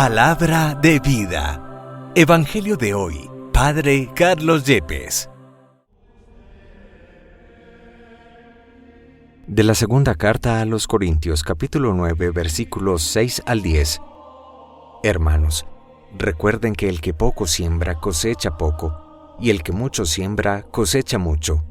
Palabra de vida. Evangelio de hoy. Padre Carlos Yepes. De la segunda carta a los Corintios, capítulo 9, versículos 6 al 10. Hermanos, recuerden que el que poco siembra cosecha poco, y el que mucho siembra cosecha mucho.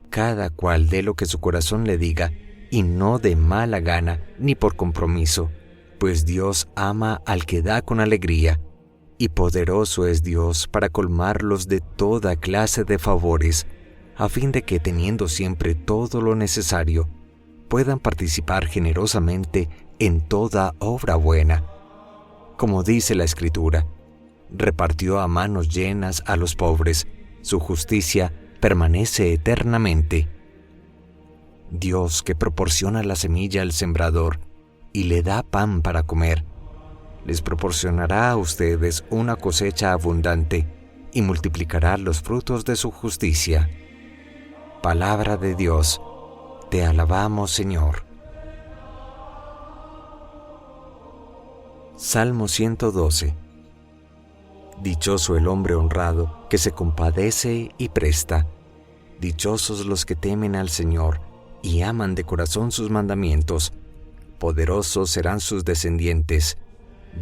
Cada cual dé lo que su corazón le diga, y no de mala gana ni por compromiso, pues Dios ama al que da con alegría, y poderoso es Dios para colmarlos de toda clase de favores, a fin de que, teniendo siempre todo lo necesario, puedan participar generosamente en toda obra buena. Como dice la Escritura, repartió a manos llenas a los pobres, su justicia permanece eternamente. Dios, que proporciona la semilla al sembrador y le da pan para comer, les proporcionará a ustedes una cosecha abundante y multiplicará los frutos de su justicia. Palabra de Dios, te alabamos, Señor. Salmo 112. Dichoso el hombre honrado que se compadece y presta. Dichosos los que temen al Señor y aman de corazón sus mandamientos. Poderosos serán sus descendientes.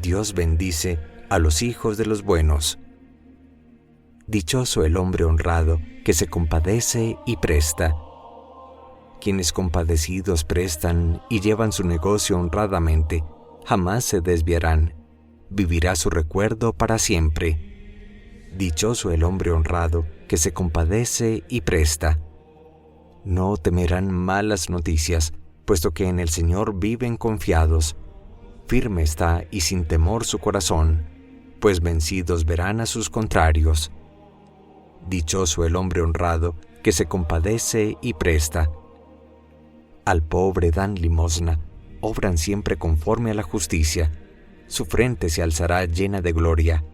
Dios bendice a los hijos de los buenos. Dichoso el hombre honrado que se compadece y presta. Quienes compadecidos prestan y llevan su negocio honradamente, jamás se desviarán. Vivirá su recuerdo para siempre. Dichoso el hombre honrado que se compadece y presta. No temerán malas noticias, puesto que en el Señor viven confiados. Firme está y sin temor su corazón, pues vencidos verán a sus contrarios. Dichoso el hombre honrado que se compadece y presta. Al pobre dan limosna, obran siempre conforme a la justicia. Su frente se alzará llena de gloria.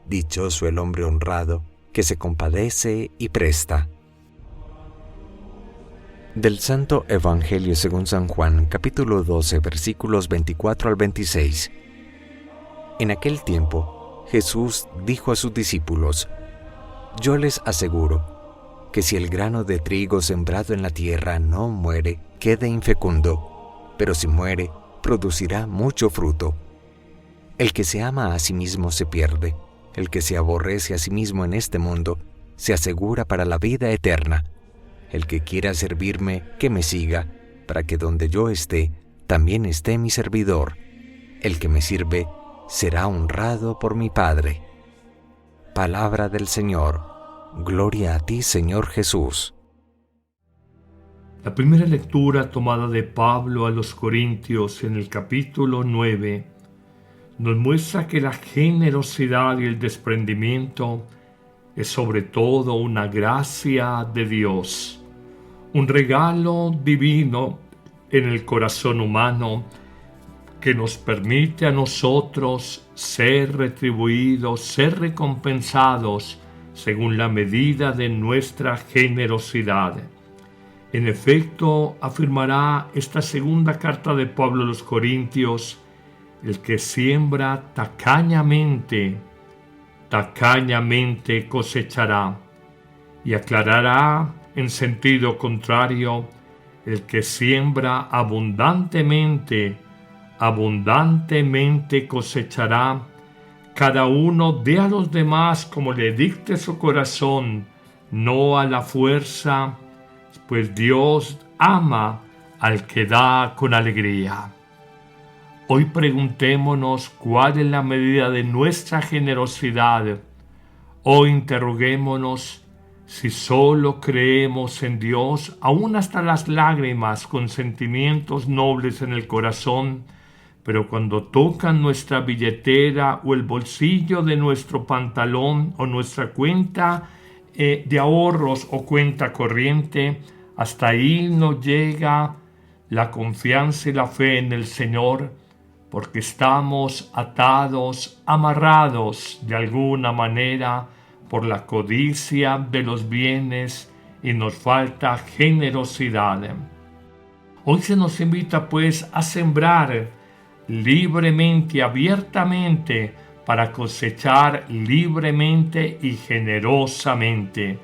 Dichoso el hombre honrado que se compadece y presta. Del Santo Evangelio según San Juan, capítulo 12, versículos 24 al 26. En aquel tiempo, Jesús dijo a sus discípulos: Yo les aseguro que si el grano de trigo sembrado en la tierra no muere, queda infecundo, pero si muere, producirá mucho fruto. El que se ama a sí mismo se pierde, el que se aborrece a sí mismo en este mundo, se asegura para la vida eterna. El que quiera servirme, que me siga, para que donde yo esté, también esté mi servidor. El que me sirve, será honrado por mi Padre. Palabra del Señor. Gloria a ti, Señor Jesús. La primera lectura tomada de Pablo a los Corintios en el capítulo 9 nos muestra que la generosidad y el desprendimiento es sobre todo una gracia de Dios, un regalo divino en el corazón humano que nos permite a nosotros ser retribuidos, ser recompensados según la medida de nuestra generosidad. En efecto, afirmará esta segunda carta de Pablo a los Corintios: el que siembra tacañamente cosechará. Y aclarará en sentido contrario: el que siembra abundantemente cosechará. Cada uno dé a los demás como le dicte su corazón, no a la fuerza, pues Dios ama al que da con alegría. Hoy preguntémonos cuál es la medida de nuestra generosidad. Hoy interroguémonos si solo creemos en Dios, aún hasta las lágrimas, con sentimientos nobles en el corazón, pero cuando tocan nuestra billetera o el bolsillo de nuestro pantalón o nuestra cuenta de ahorros o cuenta corriente, hasta ahí no llega la confianza y la fe en el Señor, porque estamos atados, amarrados de alguna manera por la codicia de los bienes y nos falta generosidad. Hoy se nos invita pues a sembrar libremente y abiertamente para cosechar libremente y generosamente.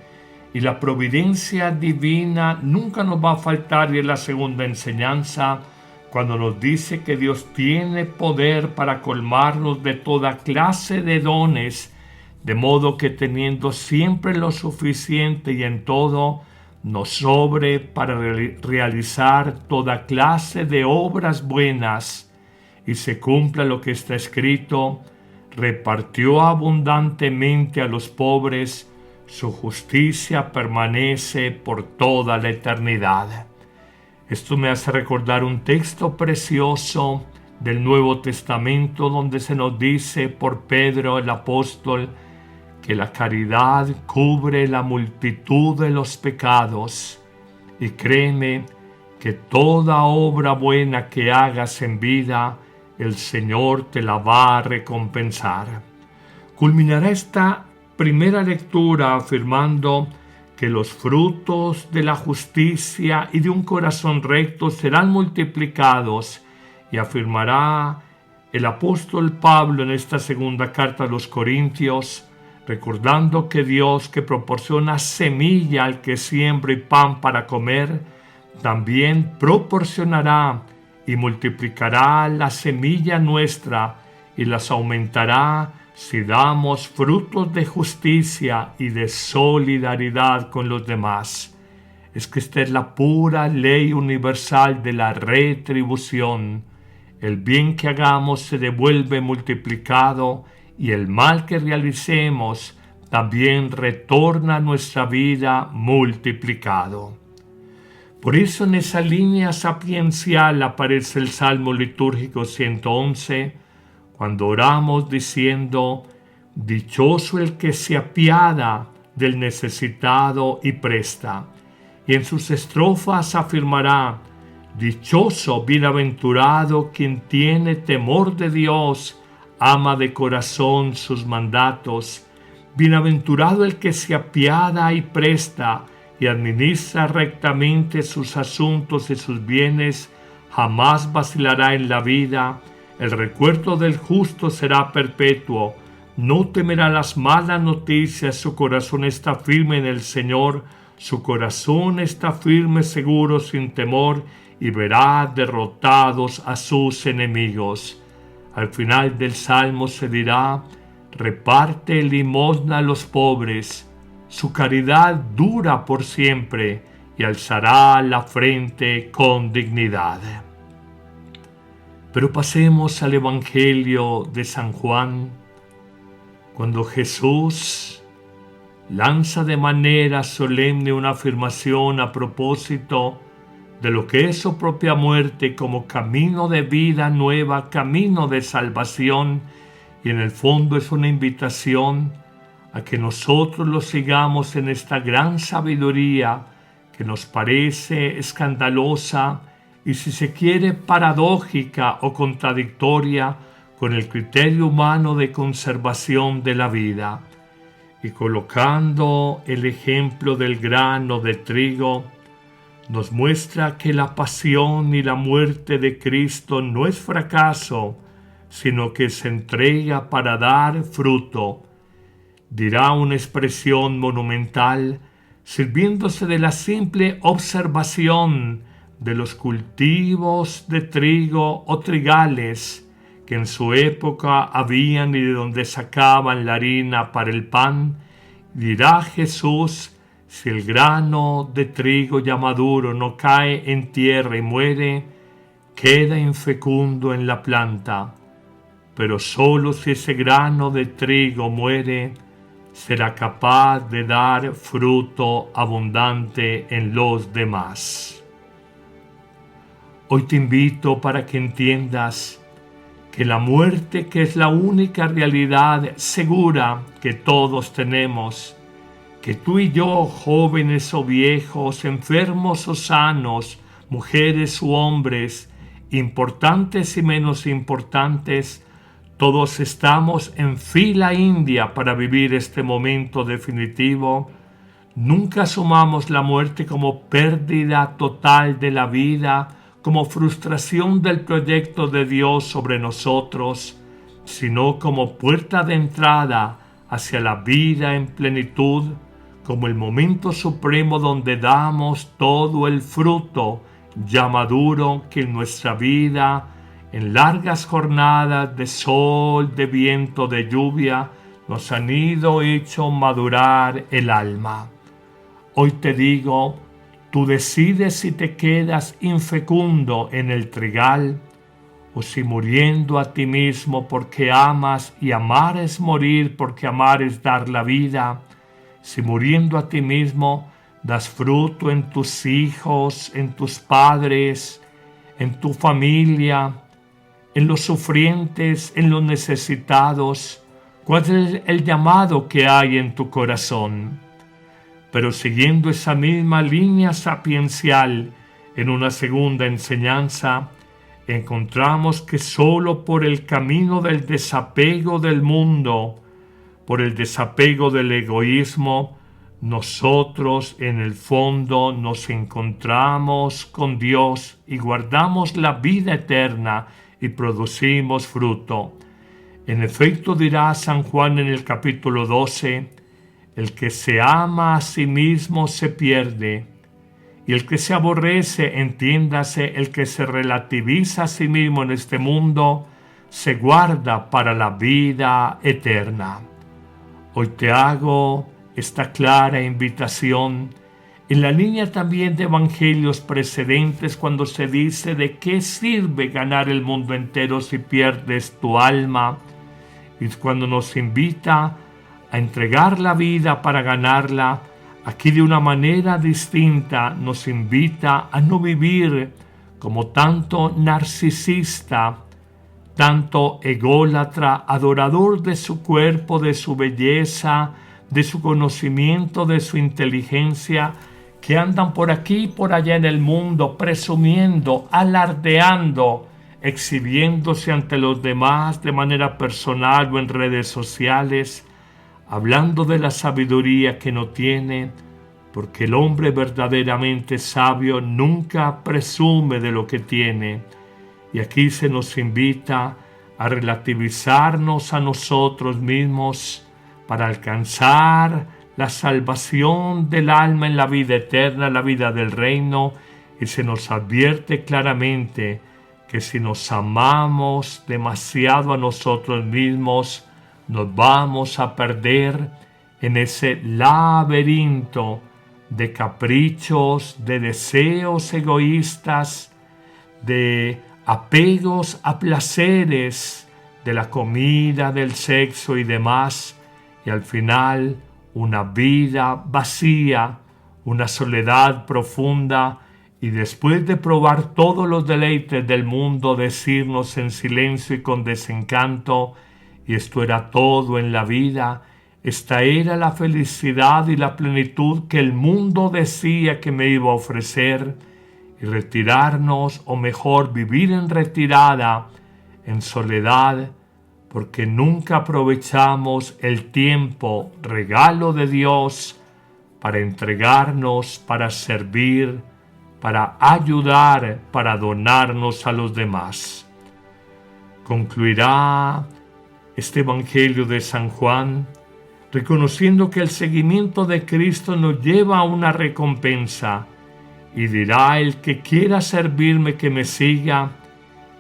Y la providencia divina nunca nos va a faltar, y es la segunda enseñanza cuando nos dice que Dios tiene poder para colmarnos de toda clase de dones, de modo que teniendo siempre lo suficiente y en todo, nos sobre para realizar toda clase de obras buenas, y se cumpla lo que está escrito: repartió abundantemente a los pobres, su justicia permanece por toda la eternidad. Esto me hace recordar un texto precioso del Nuevo Testamento donde se nos dice por Pedro el apóstol que la caridad cubre la multitud de los pecados. Y créeme que toda obra buena que hagas en vida, el Señor te la va a recompensar. Culminará esta primera lectura afirmando que los frutos de la justicia y de un corazón recto serán multiplicados, y afirmará el apóstol Pablo en esta segunda carta a los Corintios, recordando que Dios, que proporciona semilla al que siembra y pan para comer, también proporcionará y multiplicará la semilla nuestra y las aumentará si damos frutos de justicia y de solidaridad con los demás. Es que esta es la pura ley universal de la retribución. El bien que hagamos se devuelve multiplicado, y el mal que realicemos también retorna a nuestra vida multiplicado. Por eso en esa línea sapiencial aparece el Salmo litúrgico 111, cuando oramos diciendo: dichoso el que se apiada del necesitado y presta. Y en sus estrofas afirmará: dichoso, bienaventurado quien tiene temor de Dios, ama de corazón sus mandatos. Bienaventurado el que se apiada y presta y administra rectamente sus asuntos y sus bienes, jamás vacilará en la vida. El recuerdo del justo será perpetuo. No temerá las malas noticias. Su corazón está firme en el Señor. Su corazón está firme, seguro, sin temor, y verá derrotados a sus enemigos. Al final del Salmo se dirá: reparte limosna a los pobres. Su caridad dura por siempre y alzará la frente con dignidad. Pero pasemos al Evangelio de San Juan, cuando Jesús lanza de manera solemne una afirmación a propósito de lo que es su propia muerte como camino de vida nueva, camino de salvación, y en el fondo es una invitación a que nosotros lo sigamos en esta gran sabiduría que nos parece escandalosa y, si se quiere, paradójica o contradictoria con el criterio humano de conservación de la vida. Y colocando el ejemplo del grano de trigo, nos muestra que la pasión y la muerte de Cristo no es fracaso, sino que se entrega para dar fruto. Dirá una expresión monumental, sirviéndose de la simple observación de los cultivos de trigo o trigales que en su época habían y de donde sacaban la harina para el pan. Dirá Jesús: si el grano de trigo ya maduro no cae en tierra y muere, queda infecundo en la planta. Pero solo si ese grano de trigo muere, será capaz de dar fruto abundante en los demás. Hoy te invito para que entiendas que la muerte, que es la única realidad segura que todos tenemos, que tú y yo, jóvenes o viejos, enfermos o sanos, mujeres u hombres, importantes y menos importantes, todos estamos en fila india para vivir este momento definitivo. Nunca asumamos la muerte como pérdida total de la vida, como frustración del proyecto de Dios sobre nosotros, sino como puerta de entrada hacia la vida en plenitud, como el momento supremo donde damos todo el fruto ya maduro que en nuestra vida, en largas jornadas de sol, de viento, de lluvia, nos han ido hecho madurar el alma. Hoy te digo, tú decides si te quedas infecundo en el trigal, o si muriendo a ti mismo porque amas, y amar es morir porque amar es dar la vida, si muriendo a ti mismo das fruto en tus hijos, en tus padres, en tu familia, en los sufrientes, en los necesitados, ¿cuál es el llamado que hay en tu corazón? Pero siguiendo esa misma línea sapiencial, en una segunda enseñanza, encontramos que solo por el camino del desapego del mundo, por el desapego del egoísmo, nosotros en el fondo nos encontramos con Dios y guardamos la vida eterna y producimos fruto. En efecto, dirá San Juan en el capítulo 12, el que se ama a sí mismo se pierde, y el que se aborrece, entiéndase, el que se relativiza a sí mismo en este mundo, se guarda para la vida eterna. Hoy te hago esta clara invitación, en la línea también de evangelios precedentes, cuando se dice: ¿de qué sirve ganar el mundo entero si pierdes tu alma? Y cuando nos invita a entregar la vida para ganarla, aquí de una manera distinta nos invita a no vivir como tanto narcisista, tanto ególatra, adorador de su cuerpo, de su belleza, de su conocimiento, de su inteligencia, que andan por aquí y por allá en el mundo presumiendo, alardeando, exhibiéndose ante los demás de manera personal o en redes sociales, hablando de la sabiduría que no tiene, porque el hombre verdaderamente sabio nunca presume de lo que tiene. Y aquí se nos invita a relativizarnos a nosotros mismos para alcanzar la salvación del alma en la vida eterna, la vida del reino, y se nos advierte claramente que si nos amamos demasiado a nosotros mismos, nos vamos a perder en ese laberinto de caprichos, de deseos egoístas, de apegos a placeres, de la comida, del sexo y demás, y al final una vida vacía, una soledad profunda, y después de probar todos los deleites del mundo, decirnos en silencio y con desencanto: y esto era todo en la vida, esta era la felicidad y la plenitud que el mundo decía que me iba a ofrecer, y retirarnos, o mejor vivir en retirada, en soledad, porque nunca aprovechamos el tiempo, regalo de Dios, para entregarnos, para servir, para ayudar, para donarnos a los demás. Concluirá este Evangelio de San Juan reconociendo que el seguimiento de Cristo nos lleva a una recompensa, y dirá: el que quiera servirme, que me siga,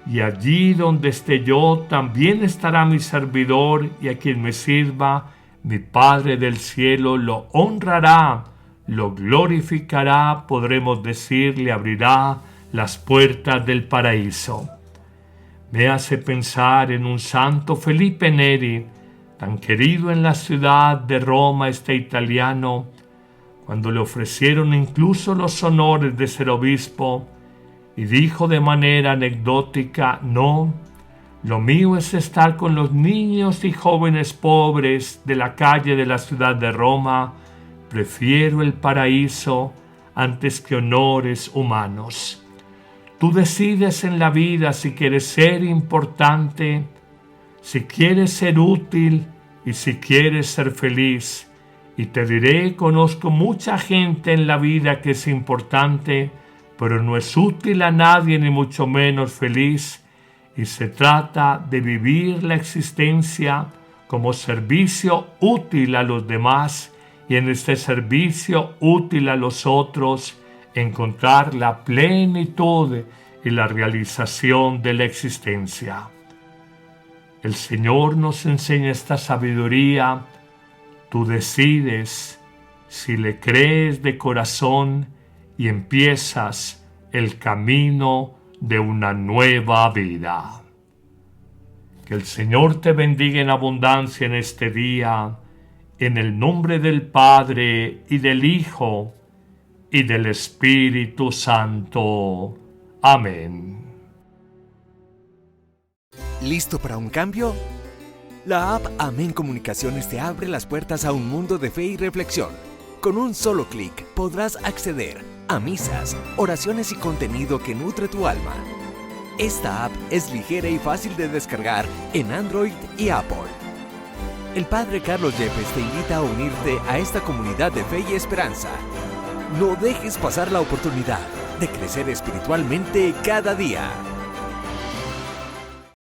y allí donde esté yo también estará mi servidor, y a quien me sirva, mi Padre del cielo lo honrará, lo glorificará, podremos decir, le abrirá las puertas del paraíso. Me hace pensar en un santo, Felipe Neri, tan querido en la ciudad de Roma, este italiano, cuando le ofrecieron incluso los honores de ser obispo, y dijo de manera anecdótica: no, lo mío es estar con los niños y jóvenes pobres de la calle de la ciudad de Roma, prefiero el paraíso antes que honores humanos. Tú decides en la vida si quieres ser importante, si quieres ser útil y si quieres ser feliz. Y te diré, conozco mucha gente en la vida que es importante pero no es útil a nadie ni mucho menos feliz, y se trata de vivir la existencia como servicio útil a los demás y en este servicio útil a los otros encontrar la plenitud y la realización de la existencia. El Señor nos enseña esta sabiduría. Tú decides si le crees de corazón y empiezas el camino de una nueva vida. Que el Señor te bendiga en abundancia en este día, en el nombre del Padre y del Hijo y del Espíritu Santo. Amén. ¿Listo para un cambio? La app Amén Comunicaciones te abre las puertas a un mundo de fe y reflexión. Con un solo clic podrás acceder a misas, oraciones y contenido que nutre tu alma. Esta app es ligera y fácil de descargar en Android y Apple. El Padre Carlos Yepes te invita a unirte a esta comunidad de fe y esperanza. No dejes pasar la oportunidad de crecer espiritualmente cada día.